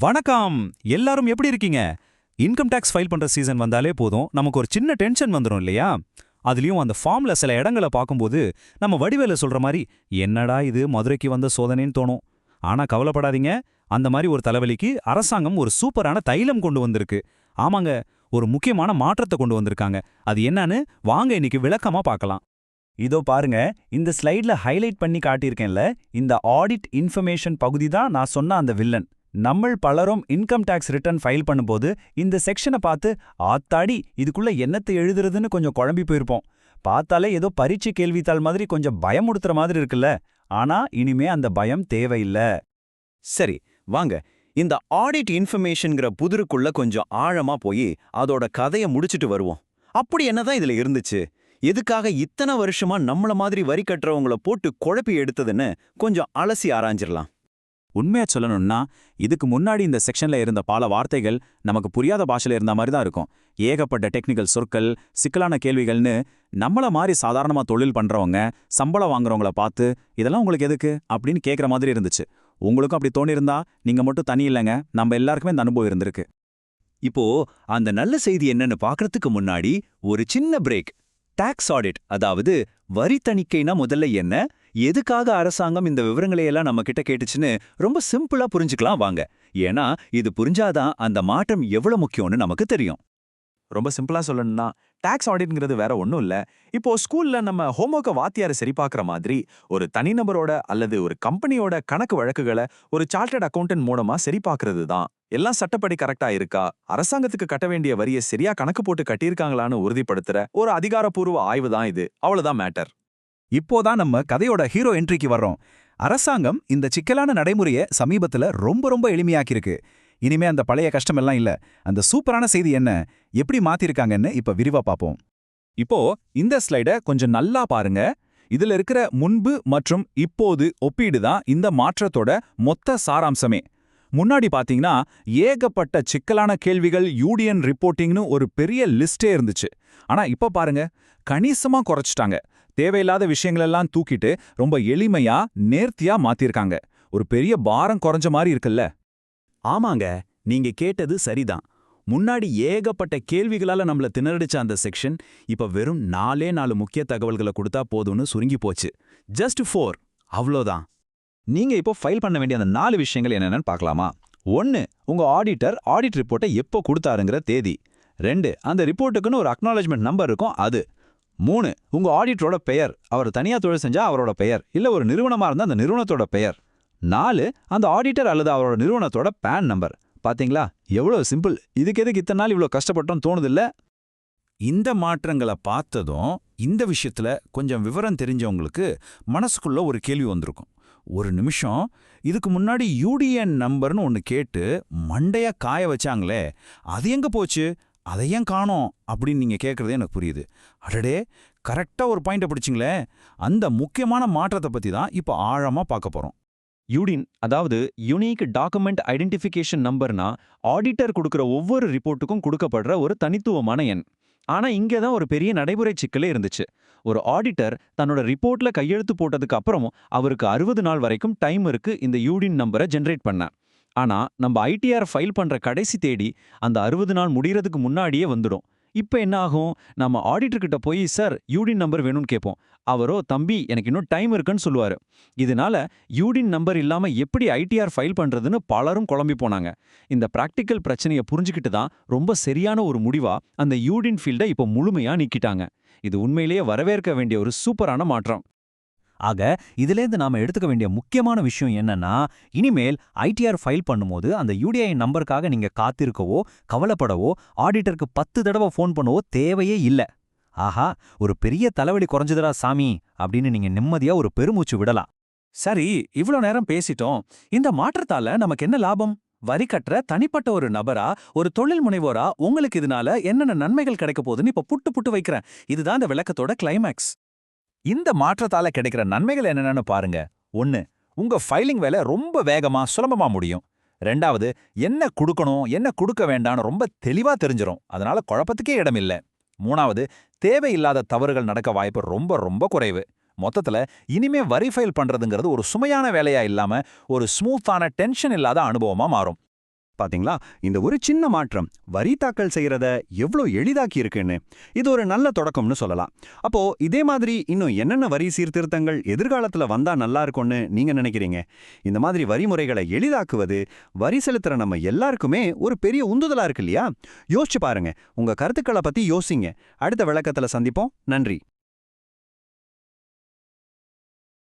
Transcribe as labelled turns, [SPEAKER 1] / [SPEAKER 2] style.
[SPEAKER 1] வணக்கம். எல்லாரும் எப்படி இருக்கீங்க? இன்கம் டாக்ஸ் ஃபைல் பண்ற சீசன் வந்தாலே போதும் நமக்கு ஒரு சின்ன டென்ஷன் வந்துரும் இல்லையா? அதுலயும் அந்த ஃபார்ம்ல சில இடங்களை பார்க்கும்போது நம்ம வடிவேலு சொல்ற மாதிரி என்னடா இது மதுரைக்கு வந்த சோதனைன்னு தோணும். ஆனா கவலைப்படாதீங்க, அந்த மாதிரி ஒரு தலைவலிக்கு அரசாங்கம் ஒரு சூப்பரான தைலம் கொண்டு வந்திருக்கு. ஆமாங்க, ஒரு முக்கியமான மாற்றத்தை கொண்டு வந்திருக்காங்க. அது என்னன்னு வாங்க இன்னைக்கு விளக்கமா பார்க்கலாம்.
[SPEAKER 2] இதோ பாருங்க, இந்த ஸ்லைட்ல ஹைலைட் பண்ணி காட்டியிருக்கேன்ல, இந்த ஆடிட் இன்ஃபர்மேஷன் பகுதி தான் நான் சொன்ன அந்த வில்லன். நம்மள் பலரும் இன்கம் டாக்ஸ் ரிட்டர்ன் ஃபைல் பண்ணும்போது இந்த செக்ஷனை பார்த்து ஆத்தாடி இதுக்குள்ள என்னத்தை எழுதுறதுன்னு கொஞ்சம் குழம்பி போயிருப்போம். பார்த்தாலே ஏதோ பரீட்சை கேள்வித்தாள் மாதிரி கொஞ்சம் பயமுடுத்துற மாதிரி இருக்குல்ல. ஆனா இனிமே அந்த பயம் தேவையில்ல.
[SPEAKER 3] சரி, வாங்க இந்த ஆடிட் இன்ஃபர்மேஷன்ங்கிற புதிருக்குள்ள கொஞ்சம் ஆழமா போய் அதோட கதையை முடிச்சிட்டு வருவோம். அப்படி என்னதான் இதுல இருந்துச்சு? எதுக்காக இத்தனை வருஷமா நம்மள மாதிரி வரி கட்டுறவங்கள போட்டு குழப்பி எடுத்ததுன்னு கொஞ்சம் அலசி ஆராய்ஞ்சிடலாம்.
[SPEAKER 1] உண்மையா சொல்லணும்னா, இதுக்கு முன்னாடி இந்த செக்ஷன்ல இருந்த பல வார்த்தைகள் நமக்கு புரியாத பாஷையில இருந்த மாதிரி தான் இருக்கும். ஏகப்பட்ட டெக்னிக்கல் சொற்கள், சிக்கலான கேள்விகள்னு நம்மள மாதிரி சாதாரணமா தொழில் பண்றவங்க, சம்பளம் வாங்குறவங்கள பார்த்து இதெல்லாம் உங்களுக்கு எதுக்கு அப்படின்னு கேட்குற மாதிரி இருந்துச்சு. உங்களுக்கும் அப்படி தோணியிருந்தா நீங்க மட்டும் தனி இல்லைங்க, நம்ம எல்லாருக்குமே இந்த அனுபவம் இருந்திருக்கு.
[SPEAKER 3] இப்போ அந்த நல்ல செய்தி என்னன்னு பார்க்கறதுக்கு முன்னாடி ஒரு சின்ன பிரேக். டாக்ஸ் ஆடிட், அதாவது வரி தணிக்கைனா முதல்ல என்ன, எதுக்காக அரசாங்கம் இந்த விவரங்களையெல்லாம் நம்ம கிட்ட கேட்டுச்சுன்னு ரொம்ப சிம்பிளா புரிஞ்சுக்கலாம் வாங்க. ஏன்னா இது புரிஞ்சாதான் அந்த மாற்றம் எவ்வளவு முக்கியம்னு நமக்கு தெரியும்.
[SPEAKER 4] ரொம்ப சிம்பிளா சொல்லணும்னா, டாக்ஸ் ஆடிட்ங்கிறது வேற ஒன்றும் இல்ல. இப்போ ஸ்கூல்ல நம்ம ஹோம்ஒர்க்கை வாத்தியாரை சரி பார்க்குற மாதிரி ஒரு தனிநபரோட அல்லது ஒரு கம்பெனியோட கணக்கு வழக்குகளை ஒரு சார்ட்டர்ட் அக்கௌண்டன்ட் மூலமா சரி பார்க்கறது தான். எல்லாம் சட்டப்படி கரெக்டா இருக்கா, அரசாங்கத்துக்கு கட்ட வேண்டிய வரியை சரியா கணக்கு போட்டு கட்டியிருக்காங்களான்னு உறுதிப்படுத்துற ஒரு அதிகாரப்பூர்வ ஆய்வு தான் இது. அவ்வளவுதான் மேட்டர்.
[SPEAKER 2] இப்போதான் நம்ம கதையோட ஹீரோ என்ட்ரிக்கு வர்றோம். அரசாங்கம் இந்த சிக்கலான நடைமுறையை சமீபத்துல ரொம்ப எளிமையாக்கியிருக்கு. இனிமே அந்த பழைய கஷ்டமெல்லாம் இல்ல. அந்த சூப்பரான செய்தி என்ன, எப்படி மாத்திருக்காங்கன்னு இப்ப விரிவா பாப்போம்.
[SPEAKER 1] இப்போ இந்த ஸ்லைட கொஞ்சம் நல்லா பாருங்க. இதுல இருக்கிற முன்பு மற்றும் இப்போது ஒப்பீடு தான் இந்த மாற்றத்தோட மொத்த சாராம்சமே. முன்னாடி பாத்தீங்கன்னா ஏகப்பட்ட சிக்கலான கேள்விகள், யூடிஎன் ரிப்போர்ட்டிங்னு ஒரு பெரிய லிஸ்டே இருந்துச்சு. ஆனா இப்ப பாருங்க, கணிசமா குறைச்சிட்டாங்க. தேவையில்லாத விஷயங்களெல்லாம் தூக்கிட்டு ரொம்ப எளிமையா நேர்த்தியா மாத்திருக்காங்க. ஒரு பெரிய பாரம் குறைஞ்ச மாதிரி இருக்குல்ல.
[SPEAKER 3] ஆமாங்க, நீங்க கேட்டது சரிதான். முன்னாடி ஏகப்பட்ட கேள்விகளால நம்மள திணறடிச்ச அந்த செக்ஷன் இப்ப வெறும் 4 முக்கிய தகவல்களை கொடுத்தா போதும்னு சுருங்கி போச்சு. ஜஸ்ட் 4, அவ்வளோதான்.
[SPEAKER 2] நீங்க இப்போ ஃபைல் பண்ண வேண்டிய அந்த 4 விஷயங்கள் என்னென்னு பார்க்கலாமா? 1, உங்க ஆடிட்டர் ஆடிட் ரிப்போர்ட்டை எப்போ கொடுத்தாருங்கிற தேதி. 2, அந்த ரிப்போர்ட்டுக்குன்னு ஒரு அக்னாலஜ்மெண்ட் நம்பர் இருக்கும் அது. 3, உங்க ஆடிட்டரோட பெயர், அவர் தனியா தொழில் செஞ்சா அவரோட பெயர், இல்ல ஒரு நிறுவனமா இருந்தா அந்த நிறுவனத்தோட பெயர். 4, அந்த ஆடிட்டர் அல்லது அவரோட நிறுவனத்தோட பேன் நம்பர். பாத்தீங்களா எவ்வளவு சிம்பிள். இதுக்கு எதுக்கு இத்தனை நாள் இவ்வளவு கஷ்டப்பட்டோம் தோணுதில்ல?
[SPEAKER 1] இந்த மாற்றங்களை பார்த்ததும் இந்த விஷயத்துல கொஞ்சம் விவரம் தெரிஞ்சவங்களுக்கு மனசுக்குள்ள ஒரு கேள்வி வந்திருக்கும். ஒரு நிமிஷம், இதுக்கு முன்னாடி யூடிஎன் நம்பர்னு ஒன்று கேட்டு மண்டைய காய வச்சாங்களே, அது எங்க போச்சு, அதை ஏன் காணோம் அப்படின்னு நீங்க கேட்கறதே எனக்கு புரியுது. அடடே, கரெக்டா ஒரு பாயிண்ட்டை பிடிச்சிங்களே. அந்த முக்கியமான மாற்றத்தை பத்தி தான் இப்போ ஆழமா பார்க்க போறோம்.
[SPEAKER 4] யூடின், அதாவது யூனிக் டாக்குமெண்ட் ஐடென்டிஃபிகேஷன் நம்பர்னா ஆடிட்டர் கொடுக்குற ஒவ்வொரு ரிப்போர்ட்டுக்கும் கொடுக்கப்படுற ஒரு தனித்துவமான எண். ஆனா இங்கே தான் ஒரு பெரிய நடைமுறை சிக்கலே இருந்துச்சு. ஒரு ஆடிட்டர் தன்னோட ரிப்போர்ட்ல கையெழுத்து போட்டதுக்கு அப்புறம் அவருக்கு 60 நாள் வரைக்கும் டைம் இருக்கு இந்த யூடின் நம்பரை ஜென்ரேட் பண்ண. ஆனா நம்ம ஐடிஆர் ஃபைல் பண்ற கடைசி தேதி அந்த 60 நாள் முடியறதுக்கு முன்னாடியே வந்துடும். இப்போ என்ன ஆகும், நம்ம ஆடிட்டர் கிட்ட போய் சார் யூடின் நம்பர் வேணும்னு கேட்போம். அவரோ தம்பி எனக்கு இன்னும் டைம் இருக்குன்னு சொல்லுவாரு. இதனால யூடின் நம்பர் இல்லாம எப்படி ஐடிஆர் ஃபைல் பண்றதுன்னு பலரும் குழம்பி போனாங்க. இந்த பிராக்டிக்கல் பிரச்சனையை புரிஞ்சுக்கிட்டு தான் ரொம்ப சரியான ஒரு முடிவா அந்த யூடின் ஃபீல்டை இப்போ முழுமையா நீக்கிட்டாங்க. இது உண்மையிலேயே வரவேற்க வேண்டிய ஒரு சூப்பரான மாற்றம்.
[SPEAKER 2] ஆக இதுலேருந்து நாம எடுத்துக்க வேண்டிய முக்கியமான விஷயம் என்னன்னா, இனிமேல் ஐடிஆர் ஃபைல் பண்ணும்போது அந்த யூடிஐ நம்பருக்காக நீங்க காத்திருக்கவோ கவலைப்படவோ ஆடிட்டருக்கு 10 தடவை ஃபோன் பண்ணவோ தேவையே இல்ல. ஆஹா, ஒரு பெரிய தலைவலி குறைஞ்சதுடா சாமி அப்படின்னு நீங்க நிம்மதியா ஒரு பெருமூச்சு விடலாம்.
[SPEAKER 1] சரி, இவ்ளோ நேரம் பேசிட்டோம். இந்த மாற்றத்தால நமக்கு என்ன லாபம்? வரி கட்டுற தனிப்பட்ட ஒரு நபரா, ஒரு தொழில் முனைவோரா உங்களுக்கு இதனால என்னென்ன நன்மைகள் கிடைக்க போகுதுன்னு இப்ப புட்டு வைக்கிறேன். இதுதான் இந்த விளக்கத்தோட கிளைமேக்ஸ்.
[SPEAKER 2] இந்த மாற்றத்தால கிடைக்கிற நன்மைகள் என்னென்னு பாருங்க. 1, உங்க ஃபைலிங் வேலை ரொம்ப வேகமா சுலபமா முடியும். 2வது, என்ன கொடுக்கணும் என்ன கொடுக்க வேண்டாம்னு ரொம்ப தெளிவா தெரிஞ்சிரும். அதனால குழப்பத்துக்கே இடமில்லை. 3வது, தேவையில்லாத தவறுகள் நடக்க வாய்ப்பு ரொம்ப குறைவு. மொத்தத்துல இனிமே வரி ஃபைல் பண்றதுங்கிறது ஒரு சுமையான வேலையா இல்லாம ஒரு ஸ்மூத்தான டென்ஷன் இல்லாத அனுபவமா மாறும்.
[SPEAKER 3] பாத்தீங்களா, இந்த ஒரு சின்ன மாற்றம் வரி தாக்கல் செய்யறத எவ்வளோ எளிதாக்கி இருக்குன்னு இது ஒரு நல்ல தொடக்கம்னு சொல்லலாம். அப்போ இதே மாதிரி இன்னும் என்னென்ன வரி சீர்திருத்தங்கள் எதிர்காலத்துல வந்தா நல்லா இருக்கும்னு நீங்க நினைக்கிறீங்க? இந்த மாதிரி வரிமுறைகளை எளிதாக்குவது வரி செலுத்துற நம்ம எல்லாருக்குமே ஒரு பெரிய உந்துதலா இருக்கு இல்லையா? யோசிச்சு பாருங்க, உங்க கருத்துக்களை பத்தி யோசிங்க. அடுத்த விளக்கத்துல சந்திப்போம். நன்றி.